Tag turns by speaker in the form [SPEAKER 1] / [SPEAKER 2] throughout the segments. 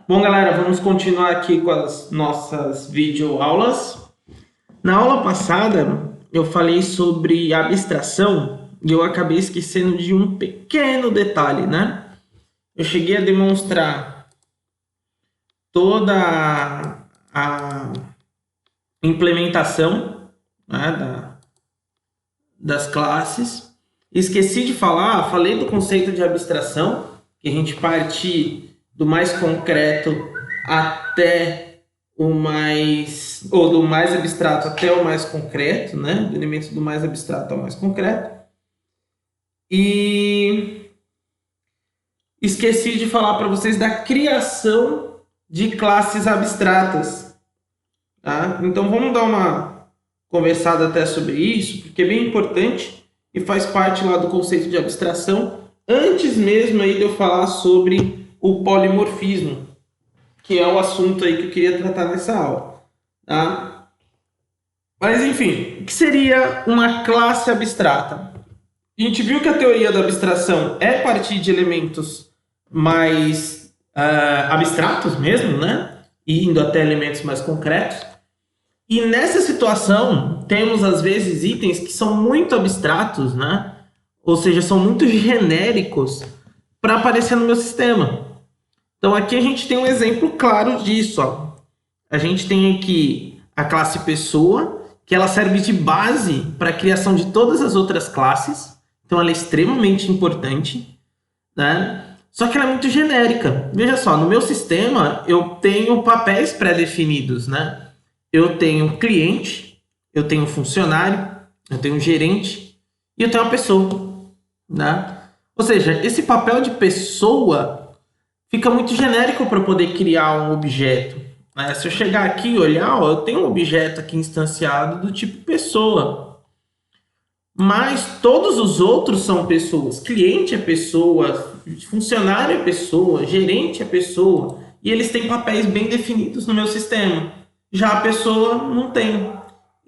[SPEAKER 1] Bom, galera, vamos continuar aqui com as nossas videoaulas. Na aula passada, eu falei sobre abstração e eu acabei esquecendo de um pequeno detalhe, né? Eu cheguei a demonstrar toda a implementação, né, das classes. Esqueci de falar, falei do conceito de abstração, que a gente parte do mais concreto até o mais, ou do mais abstrato até o mais concreto, né? Do elemento do mais abstrato ao mais concreto. E esqueci de falar para vocês da criação de classes abstratas, tá? Então vamos dar uma conversada até sobre isso, porque é bem importante e faz parte lá do conceito de abstração, antes mesmo aí de eu falar sobre o polimorfismo, que é o assunto aí que eu queria tratar nessa aula, tá? Mas enfim, o que seria uma classe abstrata? A gente viu que a teoria da abstração é partir de elementos mais abstratos mesmo, né? E indo até elementos mais concretos. E nessa situação, temos às vezes itens que são muito abstratos, né? Ou seja, são muito genéricos para aparecer no meu sistema. Então aqui a gente tem um exemplo claro disso, ó. A gente tem aqui a classe pessoa, que ela serve de base para a criação de todas as outras classes. Então ela é extremamente importante, né? Só que ela é muito genérica. Veja só, no meu sistema eu tenho papéis pré-definidos, né? Eu tenho cliente, eu tenho funcionário, eu tenho gerente e eu tenho uma pessoa, né? Ou seja, esse papel de pessoa fica muito genérico para poder criar um objeto, né? Se eu chegar aqui e olhar, ó, eu tenho um objeto aqui instanciado do tipo pessoa, mas todos os outros são pessoas. Cliente é pessoa, funcionário é pessoa, gerente é pessoa, e eles têm papéis bem definidos no meu sistema. Já a pessoa não tem.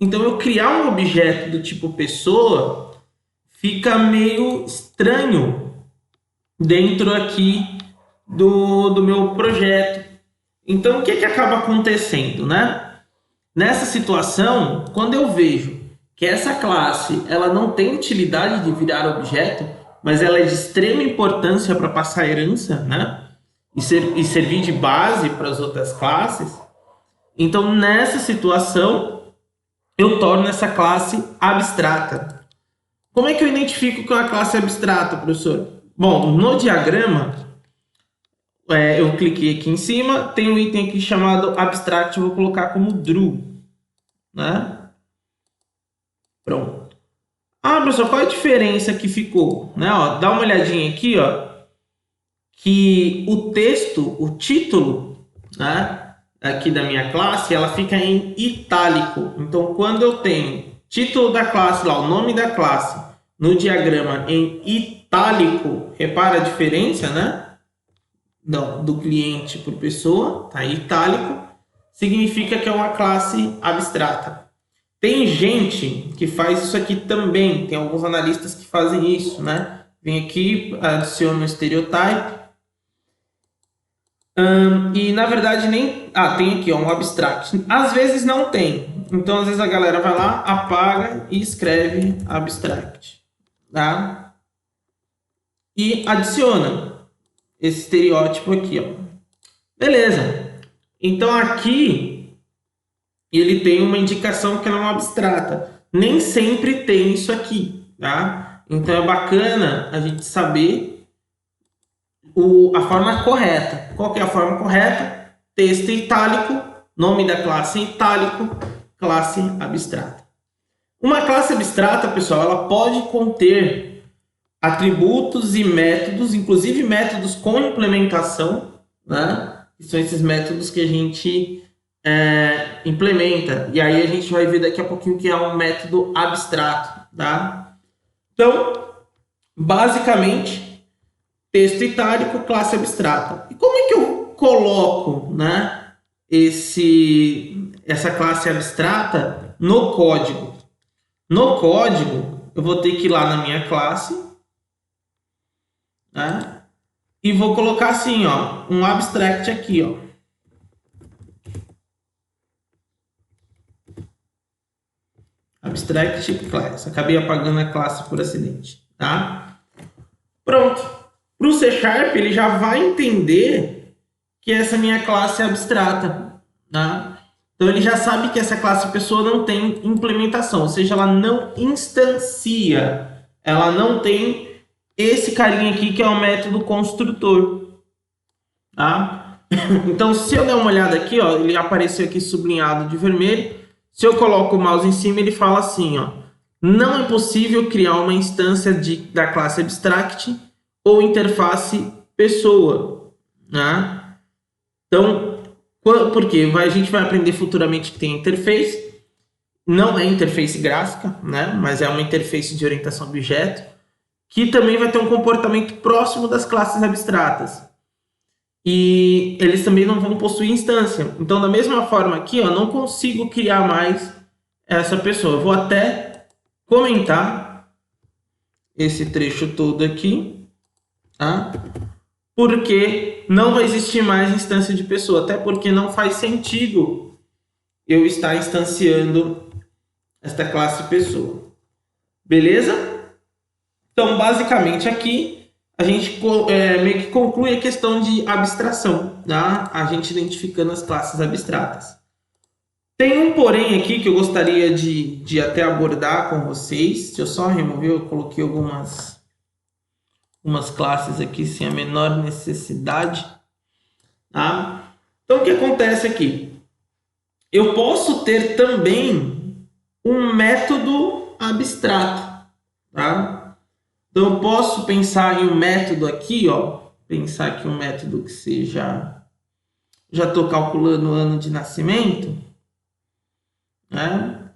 [SPEAKER 1] Então eu criar um objeto do tipo pessoa fica meio estranho dentro aqui do meu projeto. Então o que acaba acontecendo, né? Nessa situação, quando eu vejo que essa classe ela não tem utilidade de virar objeto, mas ela é de extrema importância para passar herança, né? E servir de base para as outras classes. Então, nessa situação, eu torno essa classe abstrata. Como é que eu identifico que é uma classe abstrata, professor? Bom, no diagrama, eu cliquei aqui em cima, tem um item aqui chamado abstract, eu vou colocar como Drew, né? Pronto. Ah, professor, qual é a diferença que ficou? Né? Ó, dá uma olhadinha aqui, ó, que o texto, o título, né? Aqui da minha classe, ela fica em itálico. Então, quando eu tenho título da classe, lá, o nome da classe, no diagrama em itálico, repara a diferença, né? Do cliente por pessoa, tá? Itálico, significa que é uma classe abstrata. Tem gente que faz isso aqui também, tem alguns analistas que fazem isso, né? Vem aqui, adiciona um stereotype, e na verdade nem... Ah, tem aqui ó, um abstract. Às vezes não tem. Então às vezes a galera vai lá, apaga e escreve abstract, tá? E adiciona esse estereótipo aqui, ó. Beleza. Então aqui ele tem uma indicação que ela é uma abstrata. Nem sempre tem isso aqui, tá? Então é bacana a gente saber a forma correta. Qual que é a forma correta? Texto itálico, nome da classe em itálico, classe abstrata. Uma classe abstrata, pessoal, ela pode conter atributos e métodos, inclusive métodos com implementação, né? Que são esses métodos que a gente implementa. E aí a gente vai ver daqui a pouquinho que é um método abstrato, tá? Então, basicamente, texto itálico, classe abstrata. E como é que eu coloco, né, essa classe abstrata no código? No código, eu vou ter que ir lá na minha classe, né, e vou colocar assim, ó, um abstract aqui, ó. abstract class. Acabei apagando a classe por acidente, tá? Pronto. Para o C Sharp, ele já vai entender que essa minha classe é abstrata, tá? Então, ele já sabe que essa classe pessoa não tem implementação, ou seja, ela não instancia, ela não tem esse carinha aqui que é o método construtor, tá? Então, se eu der uma olhada aqui, ó, ele apareceu aqui sublinhado de vermelho. Se eu coloco o mouse em cima, ele fala assim, ó, não é possível criar uma instância da classe abstract ou interface pessoa, né? Então, porque a gente vai aprender futuramente que tem interface, não é interface gráfica, né? Mas é uma interface de orientação a objeto, que também vai ter um comportamento próximo das classes abstratas. E eles também não vão possuir instância. Então, da mesma forma aqui, eu não consigo criar mais essa pessoa. Eu vou até comentar esse trecho todo aqui, tá? Porque não vai existir mais instância de pessoa, até porque não faz sentido eu estar instanciando esta classe pessoa. Beleza? Então, basicamente aqui, a gente meio que conclui a questão de abstração, tá? A gente identificando as classes abstratas. Tem um porém aqui que eu gostaria de até abordar com vocês. Deixa eu só remover, eu coloquei algumas classes aqui sem a menor necessidade, tá? Então, o que acontece aqui? Eu posso ter também um método abstrato, tá? Então, eu posso pensar em um método aqui, ó. Pensar aqui um método que seja... Já estou calculando o ano de nascimento, né?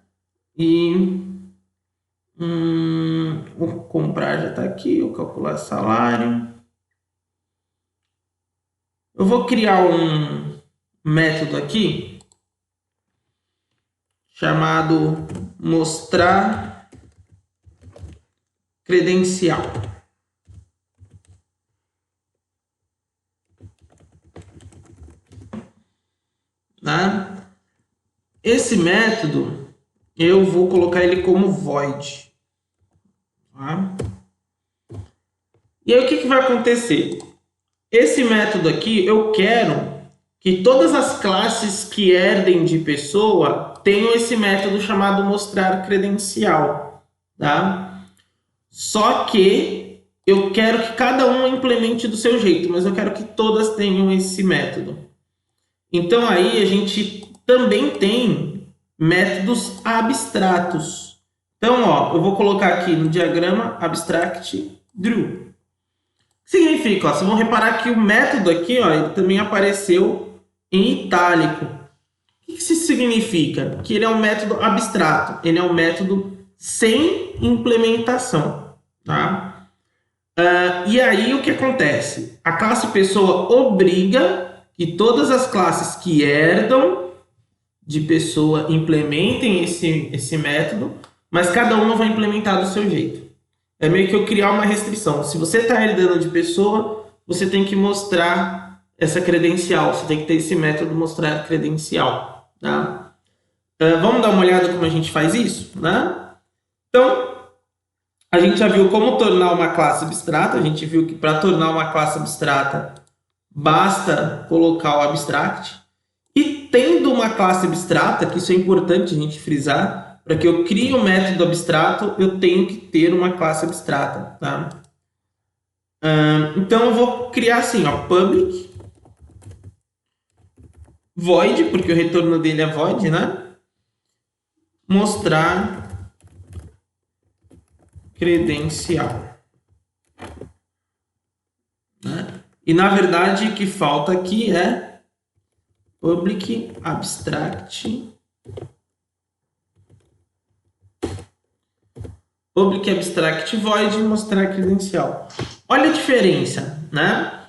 [SPEAKER 1] E... o comprar já está aqui, o calcular salário. Eu vou criar um método aqui chamado mostrar credencial. Tá? Esse método eu vou colocar ele como void. Tá? E aí o que vai acontecer? Esse método aqui eu quero que todas as classes que herdem de pessoa tenham esse método chamado mostrar credencial. Tá? Só que eu quero que cada uma implemente do seu jeito, mas eu quero que todas tenham esse método. Então aí a gente também tem métodos abstratos. Então, ó, eu vou colocar aqui no diagrama abstract drew. Significa, ó, vocês vão reparar que o método aqui, ó, ele também apareceu em itálico. O que isso significa? Que ele é um método abstrato, ele é um método sem implementação, tá? E aí o que acontece? A classe pessoa obriga que todas as classes que herdam de pessoa implementem esse método, mas cada uma vai implementar do seu jeito. É meio que eu criar uma restrição. Se você está herdando de pessoa, você tem que mostrar essa credencial, você tem que ter esse método mostrar credencial, tá? Vamos dar uma olhada como a gente faz isso, né? Então, a gente já viu como tornar uma classe abstrata. A gente viu que para tornar uma classe abstrata, basta colocar o abstract. E tendo uma classe abstrata, que isso é importante a gente frisar, para que eu crie um método abstrato, eu tenho que ter uma classe abstrata. Tá? Então, eu vou criar assim, ó, public void, porque o retorno dele é void, né? Mostrar credencial. Né? E na verdade o que falta aqui é public abstract void mostrar credencial. Olha a diferença, né?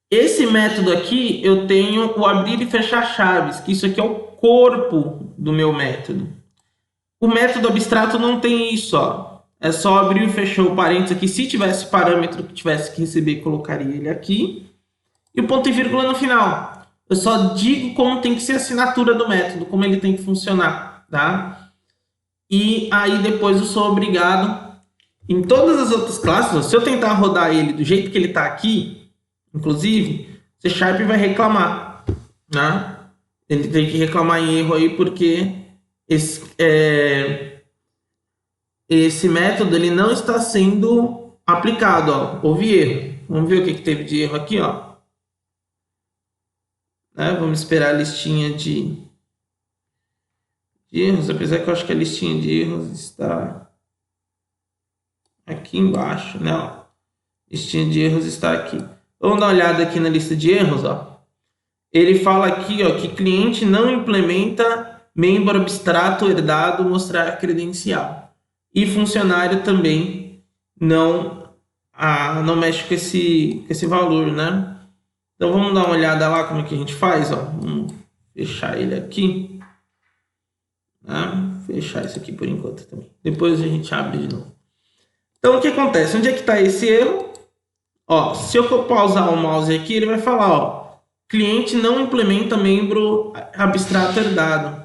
[SPEAKER 1] Esse método aqui eu tenho o abrir e fechar chaves, que isso aqui é o corpo do meu método. O método abstrato não tem isso, ó. É só abrir e fechar o parênteses aqui. Se tivesse parâmetro que tivesse que receber, colocaria ele aqui. E o ponto e vírgula no final. Eu só digo como tem que ser a assinatura do método, como ele tem que funcionar, tá? E aí depois eu sou obrigado, em todas as outras classes, ó, se eu tentar rodar ele do jeito que ele está aqui, inclusive, C# vai reclamar, né? Ele tem que reclamar em erro aí porque esse método ele não está sendo aplicado. Ó. Houve erro. Vamos ver o que teve de erro aqui. Ó. Né? Vamos esperar a listinha de erros, apesar que eu acho que a listinha de erros está aqui embaixo. Né? Ó. Listinha de erros está aqui. Vamos dar uma olhada aqui na lista de erros. Ó. Ele fala aqui ó, que cliente não implementa membro abstrato herdado mostrar credencial. E funcionário também não mexe com esse valor, né? Então vamos dar uma olhada lá como é que a gente faz, ó. Vamos fechar ele aqui. Né? Fechar isso aqui por enquanto também. Depois a gente abre de novo. Então o que acontece? Onde é que está esse erro? Ó, se eu pausar o mouse aqui, ele vai falar, ó, cliente não implementa membro abstrato herdado.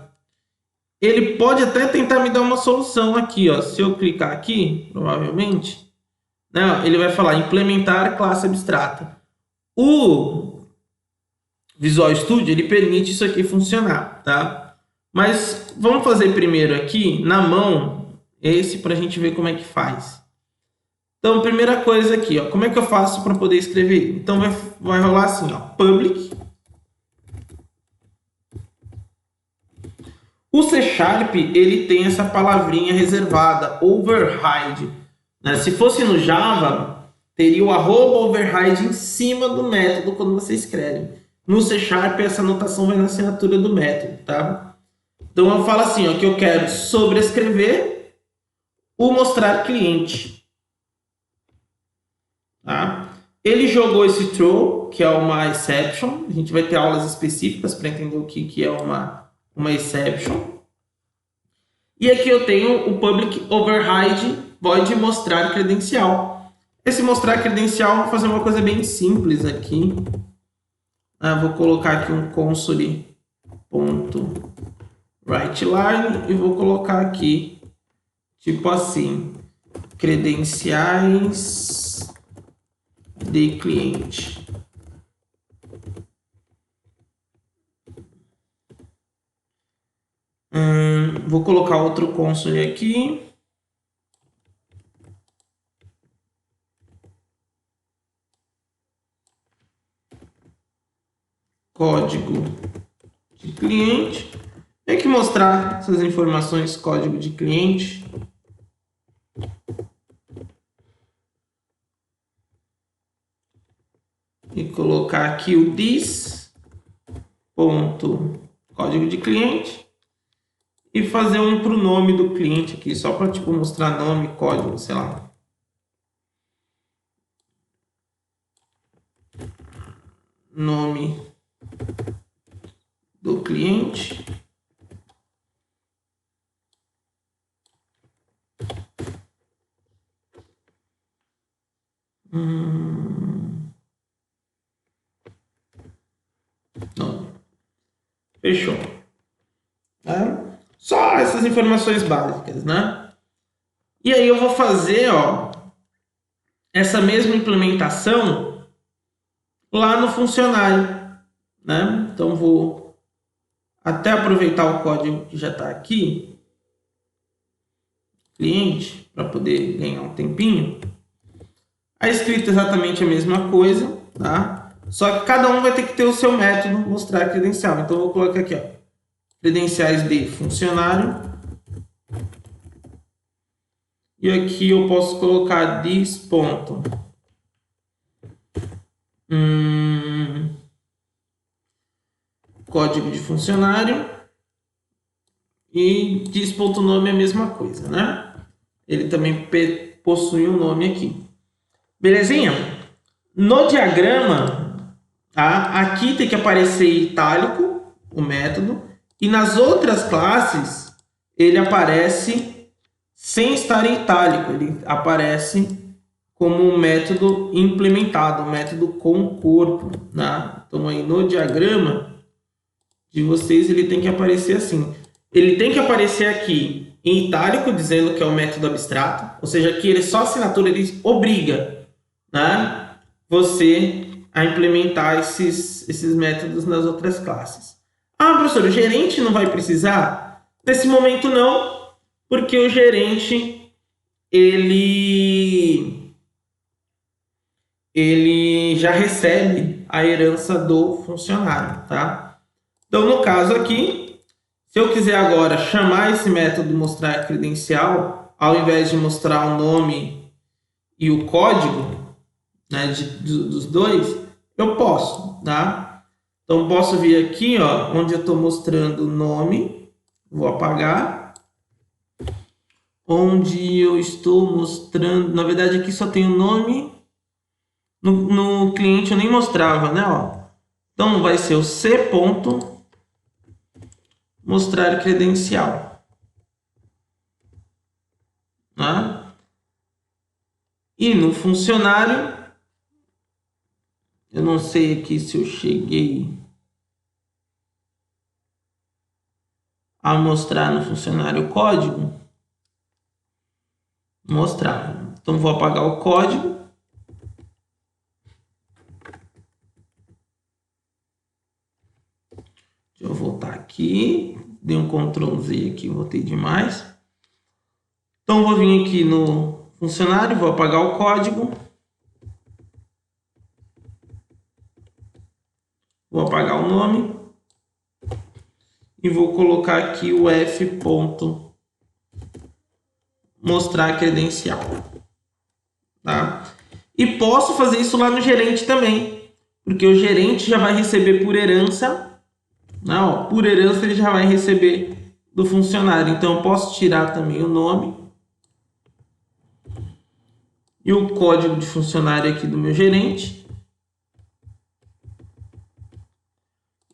[SPEAKER 1] Ele pode até tentar me dar uma solução aqui, ó. Se eu clicar aqui, provavelmente, né, ele vai falar implementar classe abstrata. O Visual Studio, ele permite isso aqui funcionar, tá? Mas vamos fazer primeiro aqui, na mão, esse para a gente ver como é que faz. Então, primeira coisa aqui, ó, como é que eu faço para poder escrever? Então, vai rolar assim, ó, public. O C#, ele tem essa palavrinha reservada, override. Né? Se fosse no Java, teria o @override em cima do método quando você escreve. No C#, essa anotação vai na assinatura do método, tá? Então, eu falo assim, ó, que eu quero sobrescrever o mostrar cliente. Tá? Ele jogou esse throw, que é uma exception. A gente vai ter aulas específicas para entender o que é uma exception. E aqui eu tenho o public override void mostrar credencial. Esse mostrar credencial, vou fazer uma coisa bem simples aqui. Vou colocar aqui um console.writeLine e vou colocar aqui, tipo assim, credenciais de cliente. Vou colocar outro console aqui. Código de cliente. Tem que mostrar essas informações, código de cliente. E colocar aqui o this ponto código de cliente. E fazer um para o nome do cliente aqui, só para tipo, mostrar nome, código, sei lá. Nome do cliente. Não. Fechou. Só essas informações básicas, né? E aí eu vou fazer, ó, essa mesma implementação lá no funcionário, né? Então vou até aproveitar o código que já está aqui, cliente, para poder ganhar um tempinho. A escrita é exatamente a mesma coisa, tá? Só que cada um vai ter que ter o seu método mostrar credencial. Então eu vou colocar aqui, ó, credenciais de funcionário. E aqui eu posso colocar this ponto. Código de funcionário. E this ponto nome é a mesma coisa, né? Ele também possui um nome aqui. Belezinha? No diagrama, tá? Aqui tem que aparecer itálico, o método. E nas outras classes, ele aparece sem estar em itálico. Ele aparece como um método implementado, um método com corpo. Né? Então, aí no diagrama de vocês, ele tem que aparecer assim. ele tem que aparecer aqui em itálico, dizendo que é um método abstrato, ou seja, aqui ele só assinatura, ele obriga, né, você a implementar esses métodos nas outras classes. Ah, professor, o gerente não vai precisar? Nesse momento não, porque o gerente ele já recebe a herança do funcionário, tá? Então, no caso aqui, se eu quiser agora chamar esse método mostrar credencial, ao invés de mostrar o nome e o código, né, dos dois, eu posso, tá? Então, posso vir aqui, ó, onde eu estou mostrando o nome, vou apagar. Onde eu estou mostrando, na verdade aqui só tem o nome, no cliente eu nem mostrava, né? Ó. Então vai ser o C ponto mostrar credencial. Né? E no funcionário, eu não sei aqui se eu cheguei a mostrar no funcionário o código. Mostrar. Então vou apagar o código. Deixa eu voltar aqui. Dei um Ctrl Z aqui, voltei demais. Então vou vir aqui no funcionário, vou apagar o código. Vou apagar o nome. E vou colocar aqui o F ponto mostrar credencial. Tá? E posso fazer isso lá no gerente também. Porque o gerente já vai receber por herança. Não, por herança ele já vai receber do funcionário. Então eu posso tirar também o nome. E o código de funcionário aqui do meu gerente.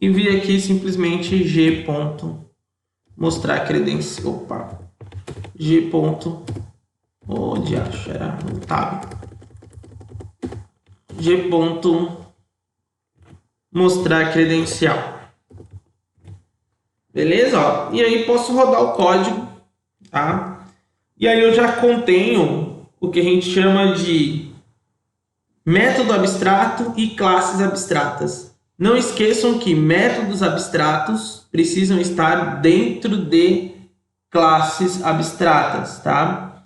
[SPEAKER 1] E vir aqui simplesmente G ponto mostrar credencial. Opa. G ponto. Onde acho? Era no tab. G ponto mostrar credencial. Beleza? Ó. E aí posso rodar o código. Tá? E aí eu já contenho o que a gente chama de método abstrato e classes abstratas. Não esqueçam que métodos abstratos precisam estar dentro de classes abstratas, tá?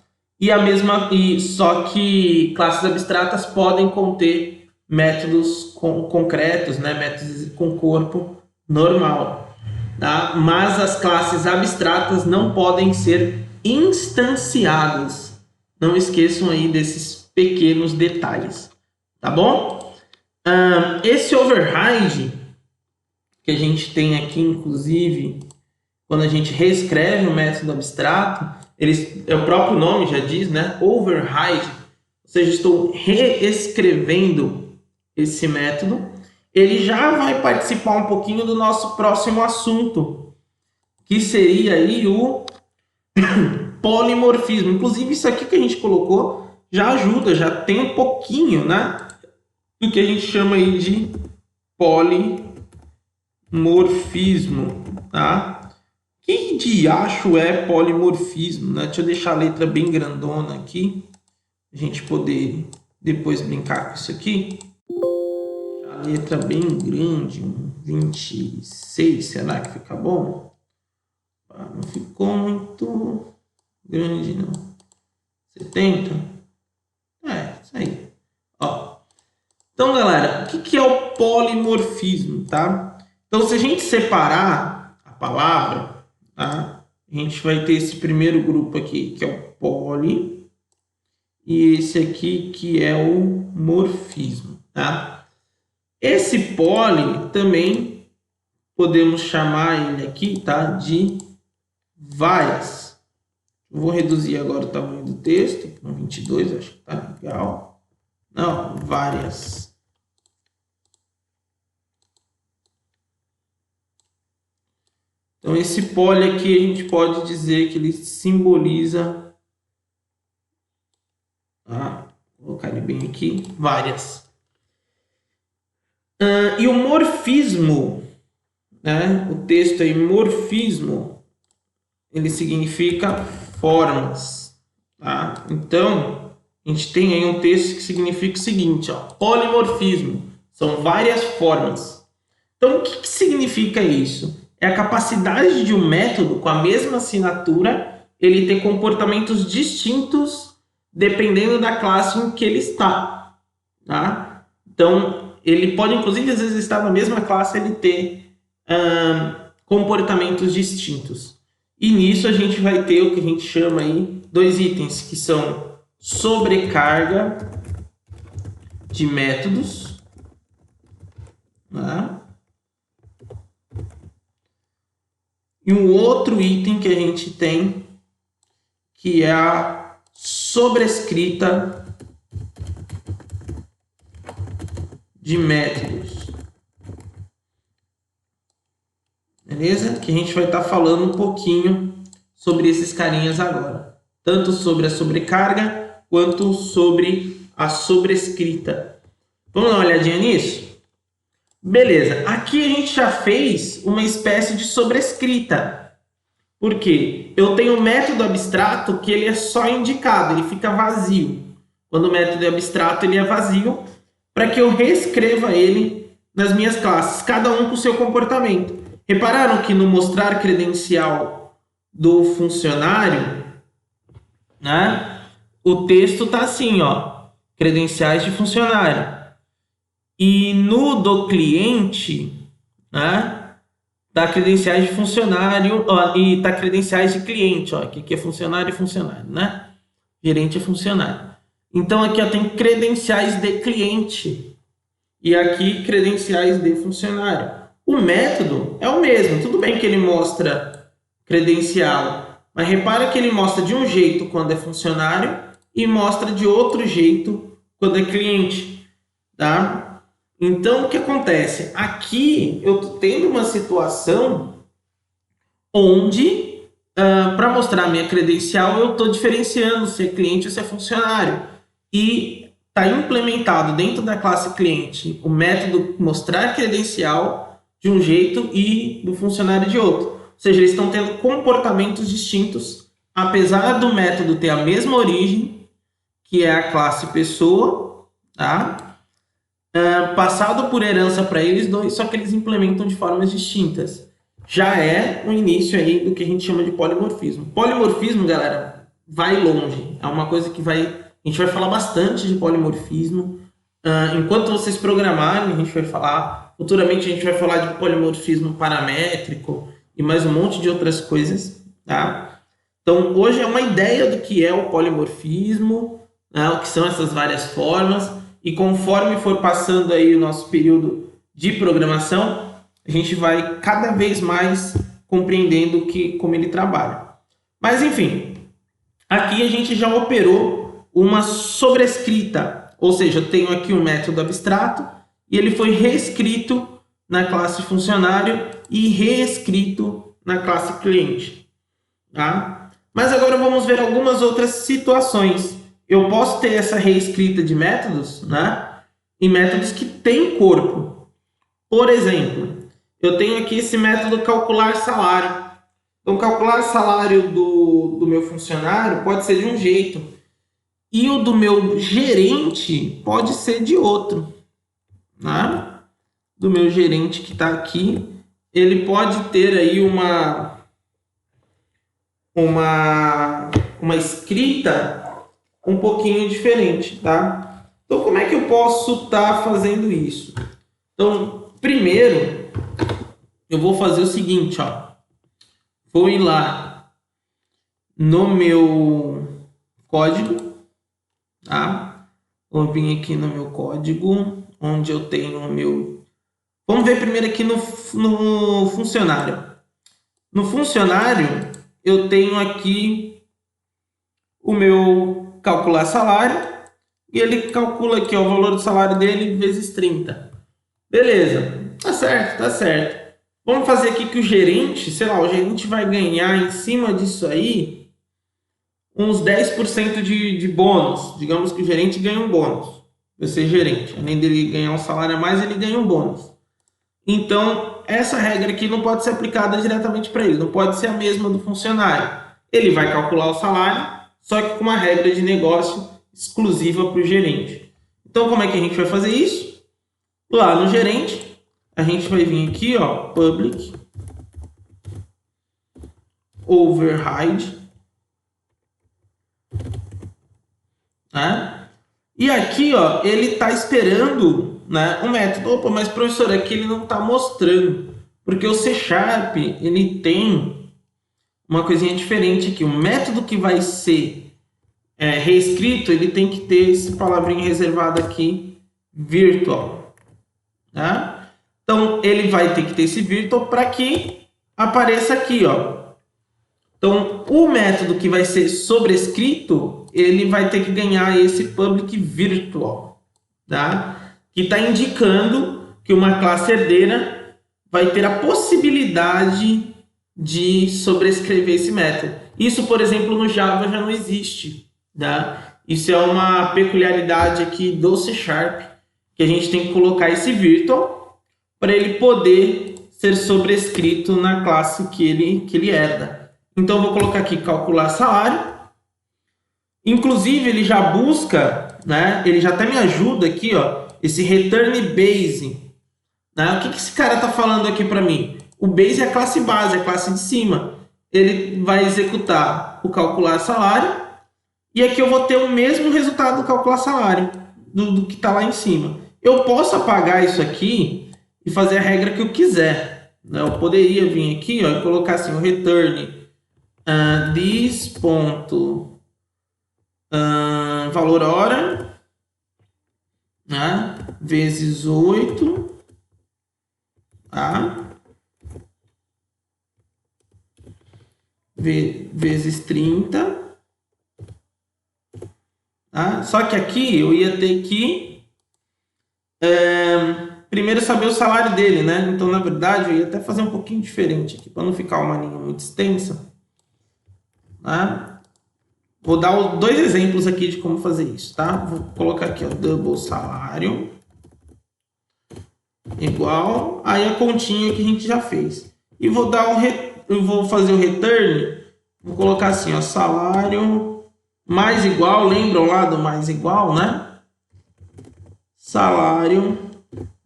[SPEAKER 1] Só que classes abstratas podem conter métodos concretos, né? Métodos com corpo normal, tá? Mas as classes abstratas não podem ser instanciadas. Não esqueçam aí desses pequenos detalhes, tá bom? Esse override que a gente tem aqui, inclusive, quando a gente reescreve o método abstrato, o próprio nome já diz, né? Override, ou seja, estou reescrevendo esse método. Ele já vai participar um pouquinho do nosso próximo assunto, que seria aí o polimorfismo. Inclusive, isso aqui que a gente colocou já ajuda, já tem um pouquinho, né? Do que a gente chama aí de polimorfismo, tá? Que diacho é polimorfismo, né? Deixa eu deixar a letra bem grandona aqui, a gente poder depois brincar com isso aqui. A letra bem grande, 26, será que fica bom? Não ficou muito grande, não. 70? Isso aí. Ó. Então, galera, o que é o polimorfismo, tá? Então, se a gente separar a palavra, tá? A gente vai ter esse primeiro grupo aqui, que é o poli, e esse aqui que é o morfismo, tá? Esse poli também podemos chamar ele aqui, tá? De várias. Eu vou reduzir agora o tamanho do texto, com 22, acho que tá legal. Não, várias. Então, esse poli aqui a gente pode dizer que ele simboliza, vou colocar ele bem aqui, várias. E o morfismo, né? O texto aí, morfismo, ele significa formas, tá? Então, a gente tem aí um texto que significa o seguinte, ó, polimorfismo, são várias formas. Então, o que significa isso? É a capacidade de um método com a mesma assinatura, ele ter comportamentos distintos dependendo da classe em que ele está, tá? Então, ele pode, inclusive, às vezes estar na mesma classe, ele ter comportamentos distintos. E nisso a gente vai ter o que a gente chama aí dois itens, que são sobrecarga de métodos, né? E um outro item que a gente tem, que é a sobrescrita de métodos. Beleza? Que a gente vai estar falando um pouquinho sobre esses carinhas agora. Tanto sobre a sobrecarga, quanto sobre a sobrescrita. Vamos dar uma olhadinha nisso? Beleza, aqui a gente já fez uma espécie de sobrescrita. Por quê? Eu tenho um método abstrato que ele é só indicado, ele fica vazio. Quando o método é abstrato, ele é vazio, para que eu reescreva ele nas minhas classes, cada um com o seu comportamento. Repararam que no mostrar credencial do funcionário, né, o texto está assim, ó, credenciais de funcionário. E no do cliente, né, tá credenciais de funcionário, ó, e tá credenciais de cliente, ó, que aqui é funcionário e funcionário, né? Gerente é funcionário. Então aqui ó, tem credenciais de cliente e aqui credenciais de funcionário. O método é o mesmo, tudo bem que ele mostra credencial, mas repara que ele mostra de um jeito quando é funcionário e mostra de outro jeito quando é cliente, tá? Então, o que acontece? Aqui eu estou tendo uma situação onde, para mostrar a minha credencial, eu estou diferenciando se é cliente ou se é funcionário. E está implementado dentro da classe cliente o método mostrar credencial de um jeito e do funcionário de outro. Ou seja, eles estão tendo comportamentos distintos, apesar do método ter a mesma origem, que é a classe pessoa, tá? Passado por herança para eles dois, só que eles implementam de formas distintas. Já é o início aí do que a gente chama de polimorfismo. Polimorfismo, galera, vai longe. É uma coisa que vai... A gente vai falar bastante de polimorfismo. Enquanto vocês programarem, a gente vai falar... Futuramente a gente vai falar de polimorfismo paramétrico e mais um monte de outras coisas, tá? Então, hoje é uma ideia do que é o polimorfismo, né, o que são essas várias formas... E conforme for passando aí o nosso período de programação, a gente vai cada vez mais compreendendo como ele trabalha. Mas enfim, aqui a gente já operou uma sobrescrita, ou seja, eu tenho aqui um método abstrato e ele foi reescrito na classe funcionário e reescrito na classe cliente. Tá? Mas agora vamos ver algumas outras situações. Eu posso ter essa reescrita de métodos, né, em métodos que têm corpo. Por exemplo, eu tenho aqui esse método calcular salário. Então, calcular salário do meu funcionário pode ser de um jeito e o do meu gerente pode ser de outro. Né? Do meu gerente que está aqui, ele pode ter aí uma escrita um pouquinho diferente, tá? Então, como é que eu posso estar fazendo isso? Então, primeiro, eu vou fazer o seguinte, ó. Vou ir lá no meu código, tá? Vou vir aqui no meu código, onde eu tenho o meu... Vamos ver primeiro aqui no funcionário. No funcionário, eu tenho aqui o meu calcular salário, e ele calcula aqui ó, o valor do salário dele vezes 30. Beleza, tá certo, tá certo. Vamos fazer aqui que o gerente, sei lá, o gerente vai ganhar em cima disso aí uns 10% de bônus. Digamos que o gerente ganha um bônus. Vai ser gerente. Além dele ganhar um salário a mais, ele ganha um bônus. Então, essa regra aqui não pode ser aplicada diretamente para ele, não pode ser a mesma do funcionário. Ele vai calcular o salário, só que com uma regra de negócio exclusiva para o gerente. Então, como é que a gente vai fazer isso? Lá no gerente, a gente vai vir aqui, ó, public override, né? E aqui, ó, ele está esperando, né, um método. Opa, mas professor, aqui ele não está mostrando, porque o C Sharp ele tem uma coisinha diferente aqui. O método que vai ser reescrito, ele tem que ter esse palavrinho reservado aqui, virtual, tá? Então ele vai ter que ter esse virtual para que apareça aqui, ó. Então o método que vai ser sobrescrito, ele vai ter que ganhar esse public virtual, tá? Que está indicando que uma classe herdeira vai ter a possibilidade de sobrescrever esse método. Isso, por exemplo, no Java já não existe, tá? Isso é uma peculiaridade aqui do C Sharp, que a gente tem que colocar esse virtual para ele poder ser sobrescrito na classe que ele herda. Então, eu vou colocar aqui calcular salário. Inclusive, ele já busca, né? Ele já até me ajuda aqui, ó, esse return base. Né? O que esse cara está falando aqui para mim? O base é a classe base, a classe de cima. Ele vai executar o calcular salário e aqui eu vou ter o mesmo resultado do calcular salário do que está lá em cima. Eu posso apagar isso aqui e fazer a regra que eu quiser. Né? Eu poderia vir aqui, ó, e colocar assim, o return this ponto valor hora, né? Vezes 8, tá? Vezes 30. Tá? Só que aqui eu ia ter que primeiro saber o salário dele, né? Então, na verdade, eu ia até fazer um pouquinho diferente aqui, para não ficar uma linha muito extensa. Tá? Vou dar dois exemplos aqui de como fazer isso, tá? Vou colocar aqui, ó, double salário igual, aí a continha que a gente já fez. E vou dar eu vou fazer o return, vou colocar assim, ó, salário mais igual, lembram lá do mais igual, né? Salário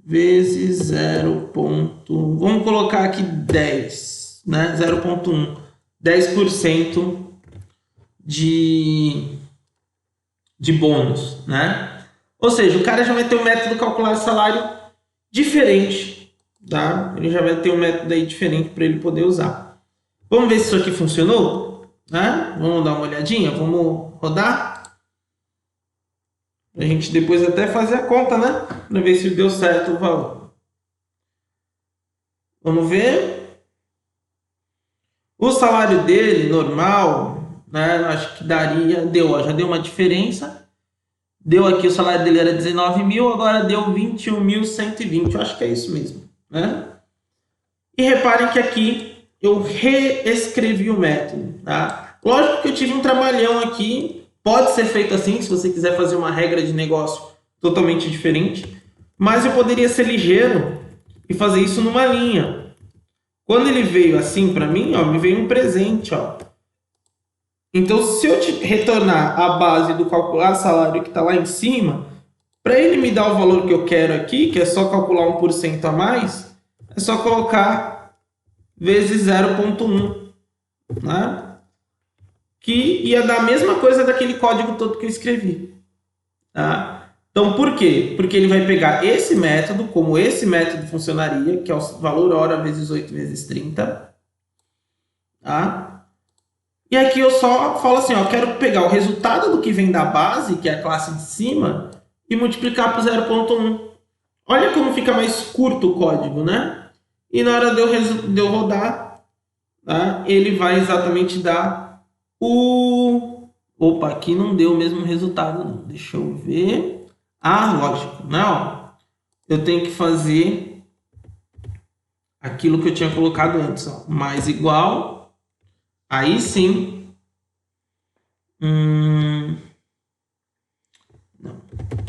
[SPEAKER 1] vezes 0. Vamos colocar aqui 10, né? 0,1. 10% de bônus, né? Ou seja, o cara já vai ter um método calcular salário diferente, tá? Ele já vai ter um método aí diferente para ele poder usar. Vamos ver se isso aqui funcionou, né? Vamos dar uma olhadinha, vamos rodar. A gente depois até fazer a conta, né? Para ver se deu certo o valor. Vamos ver. O salário dele, normal, né? Acho que daria... Deu, já deu uma diferença. Deu aqui, o salário dele era 19 mil, agora deu 21.120. Eu acho que é isso mesmo, né? E reparem que aqui eu reescrevi o método, tá? Lógico que eu tive um trabalhão aqui. Pode ser feito assim, se você quiser fazer uma regra de negócio totalmente diferente. Mas eu poderia ser ligeiro e fazer isso numa linha. Quando ele veio assim para mim, ó, me veio um presente, ó. Então, se eu te retornar a base do calcular salário que está lá em cima, para ele me dar o valor que eu quero aqui, que é só calcular 1% a mais, é só colocar vezes 0,1, né? Que ia dar a mesma coisa daquele código todo que eu escrevi. Tá? Então, por quê? Porque ele vai pegar esse método, como esse método funcionaria, que é o valor hora vezes 8 vezes 30. Tá? E aqui eu só falo assim, ó, quero pegar o resultado do que vem da base, que é a classe de cima, e multiplicar por 0,1. Olha como fica mais curto o código, né? E na hora de eu rodar, tá? Ele vai exatamente dar o... Opa, aqui não deu o mesmo resultado, não. Deixa eu ver. Ah, lógico. Não. Eu tenho que fazer aquilo que eu tinha colocado antes, ó. Mais igual. Aí sim. Não.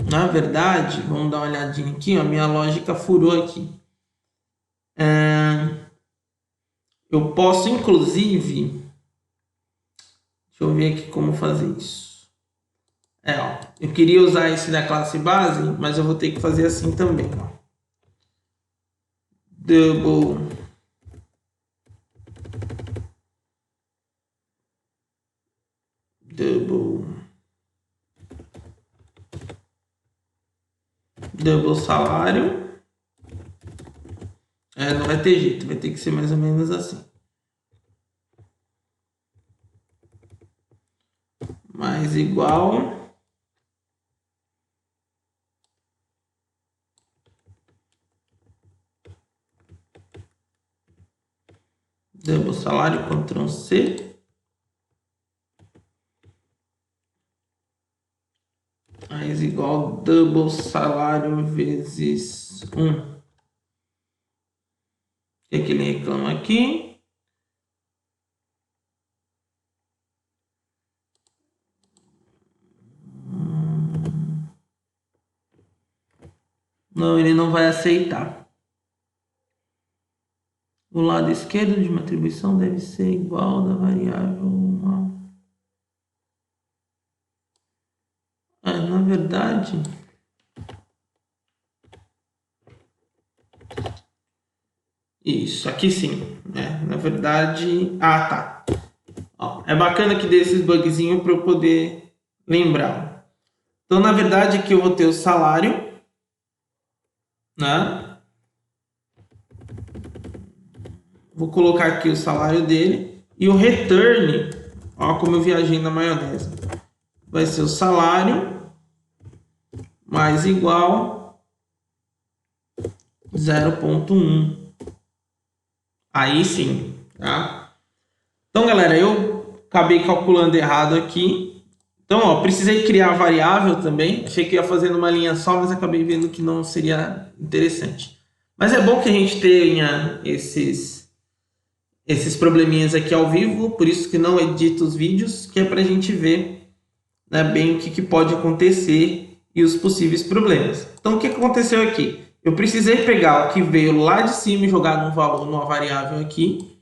[SPEAKER 1] Na verdade, vamos dar uma olhadinha aqui, ó. Minha lógica furou aqui. Eu posso, inclusive, deixa eu ver aqui como fazer isso. Ó, eu queria usar esse da classe base, mas eu vou ter que fazer assim também, ó. Double salário. Não vai ter jeito, vai ter que ser mais ou menos assim. Mais igual. Double salário, Ctrl C. Mais igual double salário vezes 1. O que é que ele reclama aqui? Não, ele não vai aceitar. O lado esquerdo de uma atribuição deve ser igual da variável 1. Na verdade... Isso, aqui sim. Na verdade... tá. Ó, é bacana que dê esses bugzinhos para eu poder lembrar. Então, na verdade, aqui eu vou ter o salário, né? Vou colocar aqui o salário dele. E o return, ó como eu viajei na maionese. Vai ser o salário mais igual 0.1. Aí sim, tá? Então, galera, eu acabei calculando errado aqui. Então, ó, precisei criar a variável também. Achei que ia fazer numa linha só, mas acabei vendo que não seria interessante. Mas é bom que a gente tenha esses probleminhas aqui ao vivo, por isso que não edito os vídeos, que é para a gente ver, né, bem o que pode acontecer e os possíveis problemas. Então, o que aconteceu aqui? Eu precisei pegar o que veio lá de cima e jogar num valor, numa variável aqui.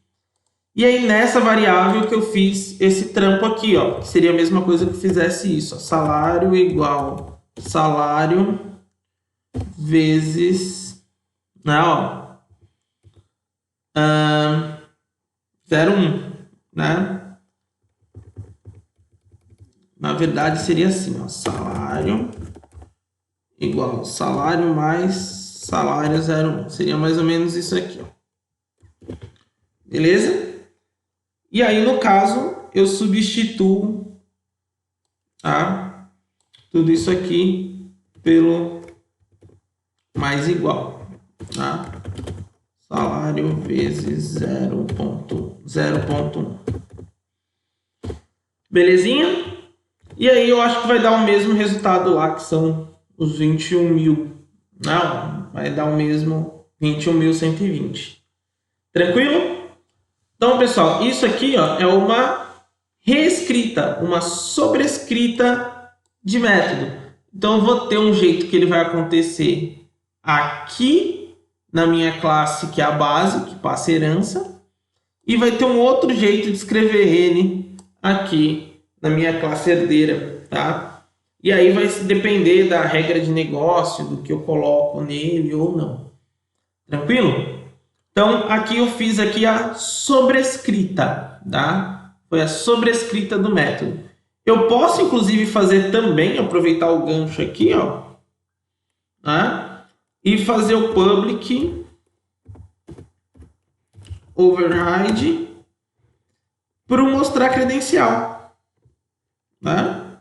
[SPEAKER 1] E aí, nessa variável que eu fiz esse trampo aqui, ó, que seria a mesma coisa que eu fizesse isso. Ó, salário igual salário vezes, né, ó, 0,1, né? Na verdade, seria assim, ó, salário igual salário mais salário 0,1. Seria mais ou menos isso aqui, ó. Beleza? E aí, no caso, eu substituo, tá, tudo isso aqui pelo mais igual, tá? Salário vezes 0.1. Belezinha? E aí eu acho que vai dar o mesmo resultado lá, que são os 21 mil. Não, vai dar o mesmo 21.120. Tranquilo? Então, pessoal, isso aqui, ó, é uma reescrita, uma sobrescrita de método. Então, eu vou ter um jeito que ele vai acontecer aqui na minha classe, que é a base, que passa herança. E vai ter um outro jeito de escrever ele aqui na minha classe herdeira, tá? E aí vai depender da regra de negócio, do que eu coloco nele ou não. Tranquilo? Então, aqui eu fiz aqui a sobrescrita, tá? Foi a sobrescrita do método. Eu posso, inclusive, fazer também, aproveitar o gancho aqui, ó, tá? E fazer o public override para mostrar credencial, né?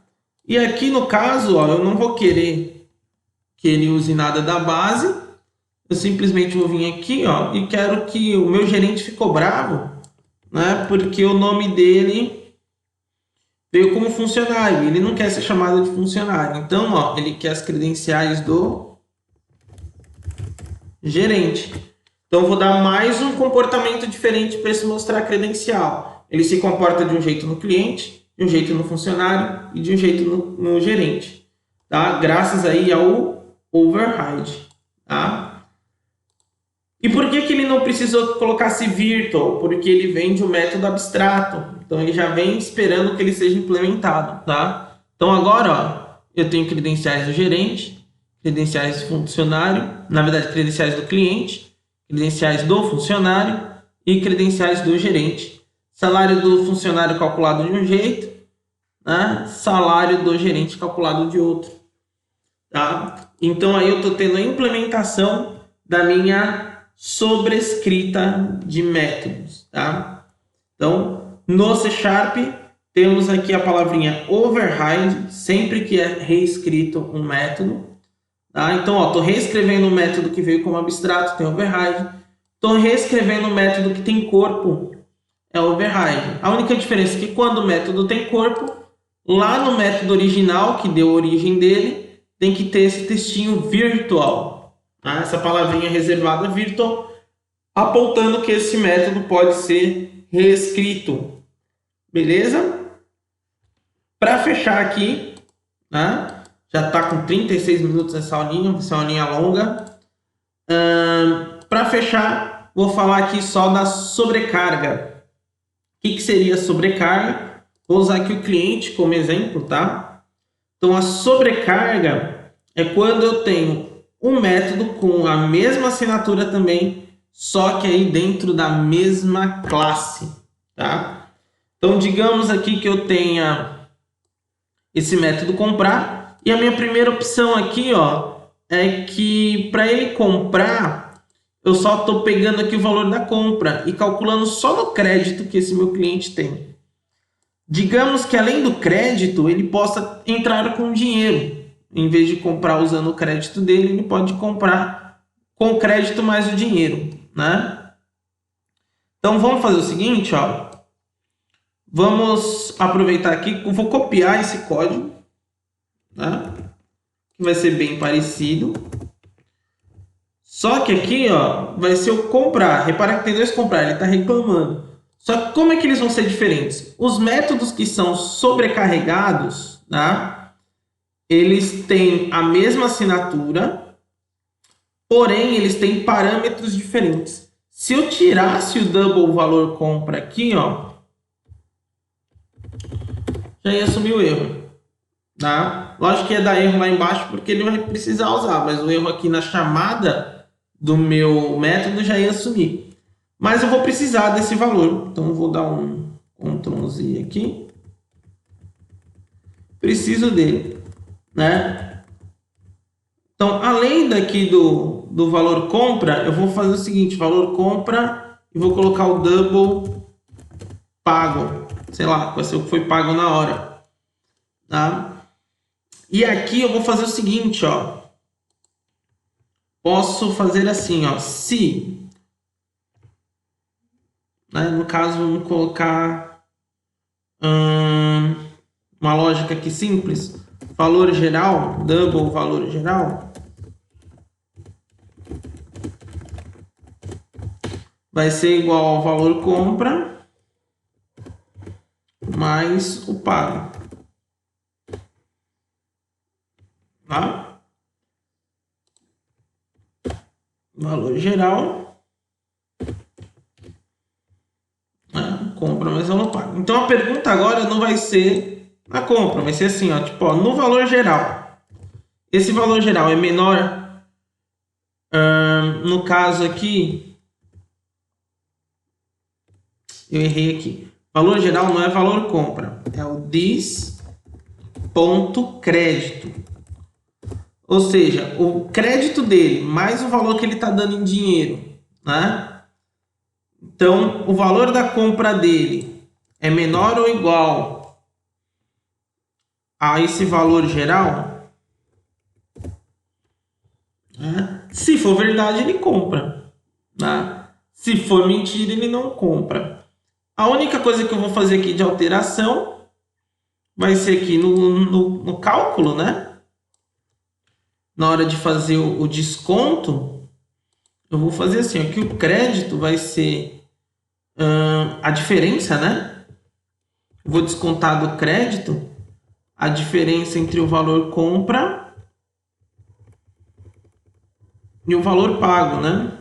[SPEAKER 1] E aqui no caso, ó, eu não vou querer que ele use nada da base. Eu simplesmente vou vir aqui, ó, e quero que o meu gerente ficou bravo, né? Porque o nome dele veio como funcionário. Ele não quer ser chamado de funcionário. Então, ó, ele quer as credenciais do gerente. Então, eu vou dar mais um comportamento diferente para esse mostrar credencial. Ele se comporta de um jeito no cliente, de um jeito no funcionário e de um jeito no gerente, tá? Graças aí ao override, tá? E por que que ele não precisou que colocasse virtual? Porque ele vem de um método abstrato. Então ele já vem esperando que ele seja implementado, tá? Então agora, ó, eu tenho credenciais do gerente, credenciais do funcionário, na verdade, credenciais do cliente, credenciais do funcionário e credenciais do gerente. Salário do funcionário calculado de um jeito, né? Salário do gerente calculado de outro, tá? Então aí eu estou tendo a implementação da minha sobrescrita de métodos, tá? Então, no C Sharp, temos aqui a palavrinha override, sempre que é reescrito um método, tá? Então, ó, tô reescrevendo um método que veio como abstrato, tem override. Tô reescrevendo um método que tem corpo, é override. A única diferença é que quando o método tem corpo, lá no método original, que deu origem dele, tem que ter esse textinho virtual, tá? Essa palavrinha reservada virtual, apontando que esse método pode ser reescrito. Beleza? Para fechar aqui, né? Já está com 36 minutos essa aulinha, vai ser uma aulinha longa. Para fechar, vou falar aqui só da sobrecarga. O que seria sobrecarga? Vou usar aqui o cliente como exemplo, tá? Então, a sobrecarga é quando eu tenho um método com a mesma assinatura também, só que aí dentro da mesma classe, tá? Então, digamos aqui que eu tenha esse método comprar, e a minha primeira opção aqui, ó, é que para ele comprar, eu só estou pegando aqui o valor da compra e calculando só no crédito que esse meu cliente tem. Digamos que além do crédito, ele possa entrar com dinheiro. Em vez de comprar usando o crédito dele, ele pode comprar com o crédito mais o dinheiro, né? Então vamos fazer o seguinte, ó. Vamos aproveitar aqui, eu vou copiar esse código, né? Que vai ser bem parecido. Só que aqui, ó, vai ser o comprar. Repara que tem dois comprar, ele está reclamando. Só que como é que eles vão ser diferentes? Os métodos que são sobrecarregados, tá? Eles têm a mesma assinatura, porém eles têm parâmetros diferentes. Se eu tirasse o double valor compra aqui, ó, já ia assumir o erro, tá? Lógico que ia dar erro lá embaixo porque ele vai precisar usar, mas o erro aqui na chamada do meu método já ia assumir. Mas eu vou precisar desse valor, então eu vou dar um Ctrl Z aqui. Preciso dele, né? Então, além daqui do valor compra, eu vou fazer o seguinte, valor compra, e vou colocar o double pago, sei lá, vai ser o que foi pago na hora, tá? E aqui eu vou fazer o seguinte, ó, posso fazer assim, ó, se, né, no caso, vamos colocar uma lógica aqui simples, valor geral, double valor geral, vai ser igual ao valor compra mais o pago, tá? Valor geral, né? Compra mais valor pago. Então a pergunta agora não vai ser a compra, vai ser assim, ó, tipo, ó, no valor geral. Esse valor geral é menor, no caso aqui, eu errei aqui. Valor geral não é valor compra, é o dis.crédito. Ou seja, o crédito dele mais o valor que ele está dando em dinheiro, né? Então, o valor da compra dele é menor ou igual a esse valor geral, né? Se for verdade, ele compra, né? Se for mentira, ele não compra. A única coisa que eu vou fazer aqui de alteração vai ser aqui no cálculo, né? Na hora de fazer o desconto, eu vou fazer assim, aqui o crédito vai ser a diferença, né? Eu vou descontar do crédito a diferença entre o valor compra e o valor pago, né?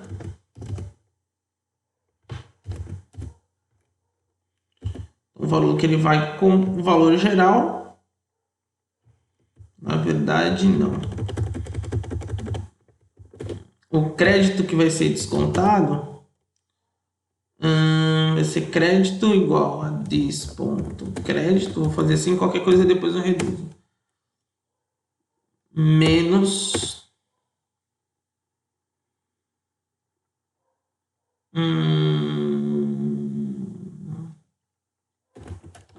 [SPEAKER 1] valor que ele vai com o valor geral. Na verdade, não. O crédito que vai ser descontado vai ser crédito igual a dis.crédito. Vou fazer assim, qualquer coisa depois eu reduzo. Menos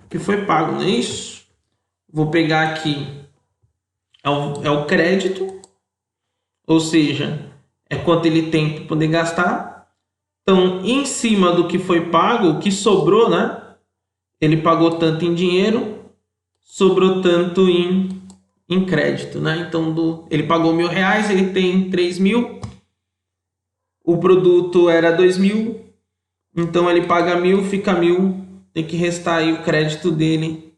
[SPEAKER 1] que foi pago, não é isso? Vou pegar aqui, é o crédito, ou seja, é quanto ele tem para poder gastar. Então, em cima do que foi pago, o que sobrou, né? Ele pagou tanto em dinheiro, sobrou tanto em crédito, né? Então, ele pagou R$1.000, ele tem 3.000, o produto era 2.000, então ele paga 1.000, fica 1.000, tem que restar aí o crédito dele.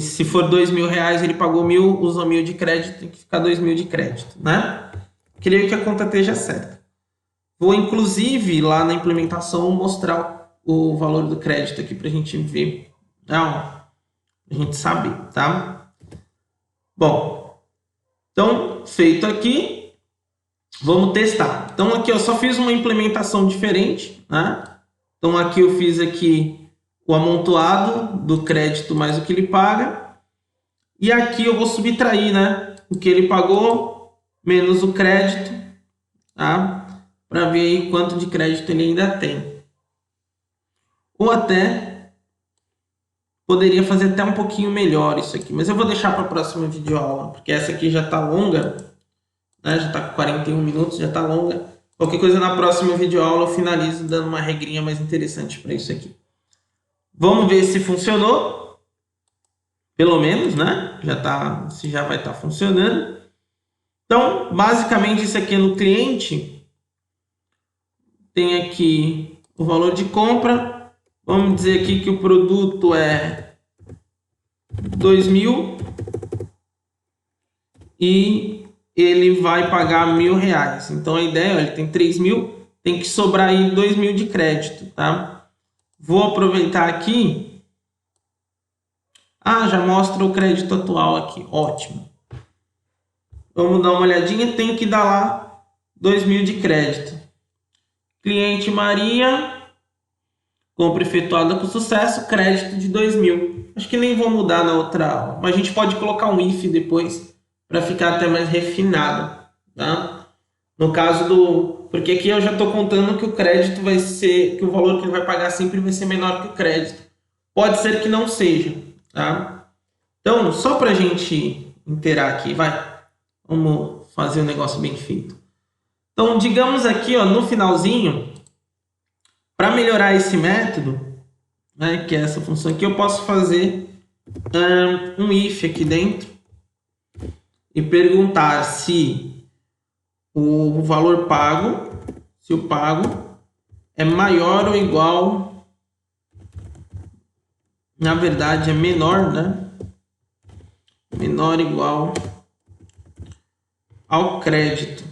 [SPEAKER 1] Se for R$2.000, ele pagou 1.000, usou 1.000 de crédito, tem que ficar 2.000 de crédito, né? Creio que a conta esteja certa. Vou, inclusive, lá na implementação, mostrar o valor do crédito aqui para a gente ver, a gente saber, tá? Bom, então, feito aqui, vamos testar. Então, aqui eu só fiz uma implementação diferente, né? Então, aqui eu fiz aqui o amontoado do crédito mais o que ele paga. E aqui eu vou subtrair, né? O que ele pagou menos o crédito, tá? Para ver aí quanto de crédito ele ainda tem. Ou até poderia fazer até um pouquinho melhor isso aqui, mas eu vou deixar para a próxima videoaula, porque essa aqui já está longa, né? Já está com 41 minutos, já está longa. Qualquer coisa na próxima videoaula eu finalizo dando uma regrinha mais interessante para isso aqui. Vamos ver se funcionou. Pelo menos, né? Se já vai estar funcionando. Então, basicamente isso aqui é no cliente. Tem aqui o valor de compra. Vamos dizer aqui que o produto é 2.000 e ele vai pagar R$1.000. Então a ideia, ele tem 3.000, tem que sobrar aí 2.000 de crédito, tá? Vou aproveitar aqui. Já mostra o crédito atual aqui, ótimo. Vamos dar uma olhadinha, tem que dar lá 2.000 de crédito. Cliente Maria, compra efetuada com sucesso, crédito de 2.000. Acho que nem vou mudar na outra aula, mas a gente pode colocar um if depois para ficar até mais refinado, tá? No caso porque aqui eu já estou contando que o crédito vai ser, que o valor que ele vai pagar sempre vai ser menor que o crédito. Pode ser que não seja, tá? Então, só para a gente inteirar aqui, vamos fazer um negócio bem feito. Então, digamos aqui, ó, no finalzinho, para melhorar esse método, né, que é essa função aqui, eu posso fazer um if aqui dentro e perguntar se o valor pago, se o pago é maior ou igual, na verdade é menor, né? Menor ou igual ao crédito.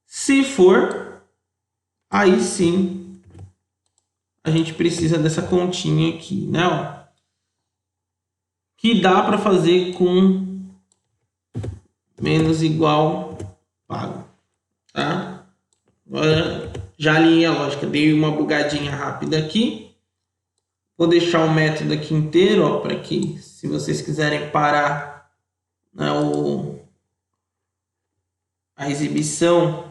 [SPEAKER 1] Se for, aí sim a gente precisa dessa continha aqui, né? Ó, que dá para fazer com menos igual pago, tá? Agora já alinhei a lógica, dei uma bugadinha rápida aqui. Vou deixar o método aqui inteiro, ó, para que, se vocês quiserem parar, né, a exibição,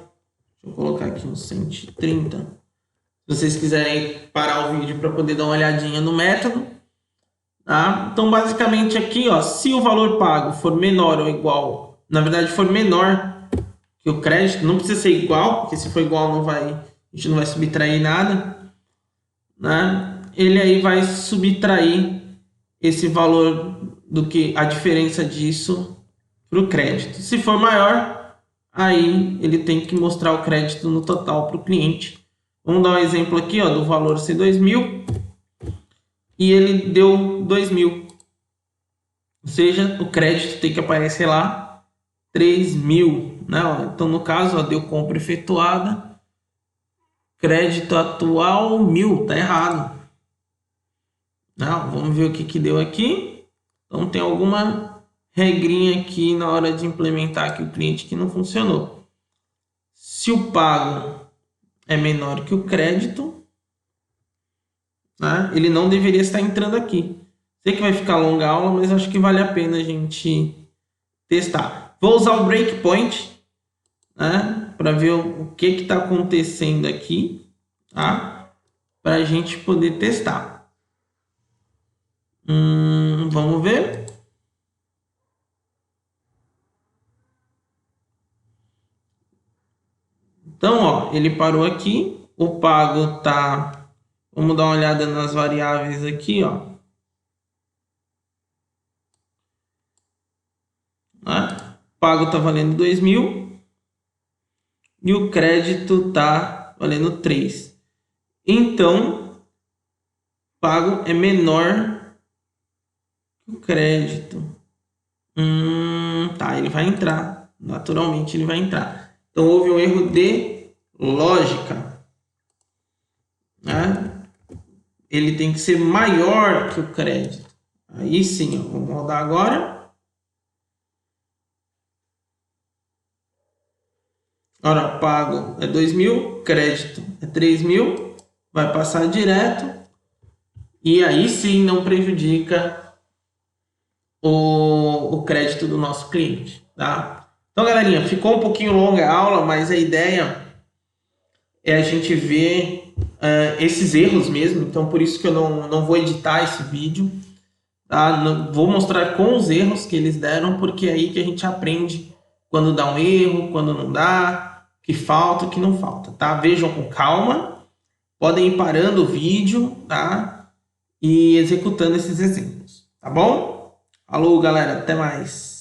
[SPEAKER 1] deixa eu colocar aqui uns 130. Se vocês quiserem parar o vídeo para poder dar uma olhadinha no método, tá? Então, basicamente aqui, ó, se o valor pago for menor ou igual, na verdade for menor que o crédito, não precisa ser igual, porque se for igual a gente não vai subtrair nada, né? Ele aí vai subtrair esse valor do que a diferença disso para o crédito. Se for maior, aí ele tem que mostrar o crédito no total para o cliente. Vamos dar um exemplo aqui, ó, do valor ser 2.000 e ele deu 2.000. Ou seja, o crédito tem que aparecer lá 3.000, né? Então, no caso, ó, deu compra efetuada, Crédito atual 1.000, tá errado. Não, vamos ver o que que deu aqui. Então tem alguma regrinha aqui na hora de implementar aqui o cliente que não funcionou. Se o pago é menor que o crédito, né, ele não deveria estar entrando aqui. Sei que vai ficar longa a aula, mas acho que vale a pena a gente testar. Vou usar o breakpoint, né, para ver o que está acontecendo aqui, tá? Para a gente poder testar. Vamos ver. Então, ó, ele parou aqui. O pago tá. Vamos dar uma olhada nas variáveis aqui, ó. Né? O pago tá valendo 2.000 e o crédito tá valendo 3. Então, o pago é menor que o crédito. Tá, ele vai entrar. Naturalmente, ele vai entrar. Então, houve um erro de lógica. Né? Ele tem que ser maior que o crédito. Aí sim, ó, vamos rodar agora. Ora, pago é 2.000, crédito é 3.000, vai passar direto e aí sim não prejudica o crédito do nosso cliente, tá? Então, galerinha, ficou um pouquinho longa a aula, mas a ideia é a gente ver esses erros mesmo, então por isso que eu não vou editar esse vídeo, tá? Vou mostrar com os erros que eles deram, porque é aí que a gente aprende quando dá um erro, quando não dá, que falta, que não falta, tá? Vejam com calma, podem ir parando o vídeo, tá? E executando esses exemplos, tá bom? Falou, galera, até mais.